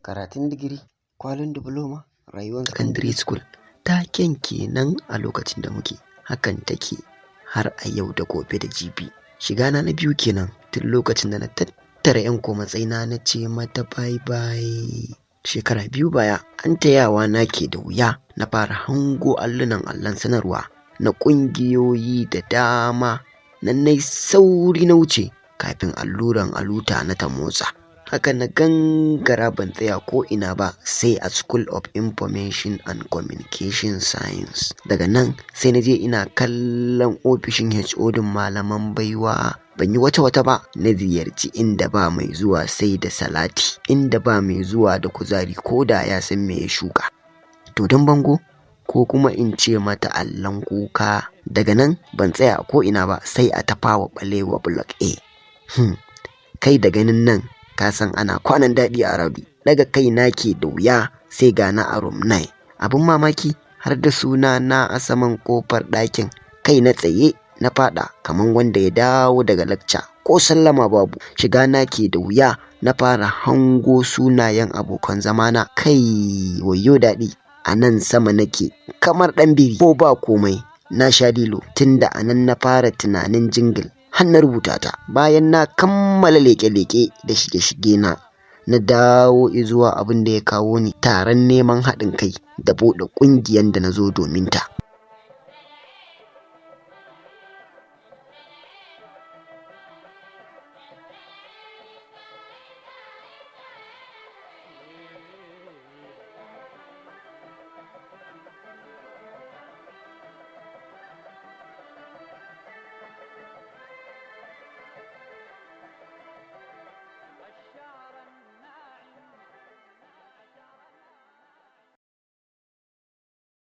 Karatun digiri, kwalin diploma, rayuwar secondary school, taken kenan a lokacin da muke. Hakan take har a yau da gobe da jibi. Shigana na biyu kenan tun lokacin da na tattara 'yan komatsaina na ce mata bye bye. Shekara 2 baya an tayawa na ke da wuya na fara hango allunan allon sanarwa na ƙungiyoyi da dama. Nan nai sauri na wuce kafin alluran aluta na ta motsa. Haka na gangara ban tsaya ko ina ba sai a School of Information and Communication Science. Daga nan sai na je ina kallon ofishin HOD malaman baiwa. Ban yi wata ba na ziyarci inda ba mai zuwa sai da salati, inda ba mai zuwa da kuzari ko da ya san me ya shuka. To don bango ko kuma in ce mata allon kuka. Daga nan ban tsaya ko ina ba sai a Tafawa Balewa Block A. Kai da ganin nan ka san ana kwanan daɗi a Rabi. Daga kai na ke da wuya sai ga na a room 9. Abin mamaki har da suna na a saman kofar ɗakin. Kai na tsaye na faɗa kamar wanda ya dawo daga lacca ko sallama babu. Shiga na ke da wuya na fara hango sunayen abokan zamana. Kai wayyo daɗi. A nan sama nake kamar ɗan biri ko ba komai na sha dilo tunda a nan na fara tunanin jingil. Har na rubuta ta. Bayan na kammala leke-leke da shige-shige na dawo zuwa abin da ya kawo ni taron neman haɗin kai da buɗe ƙungiyar da na zo domin ta.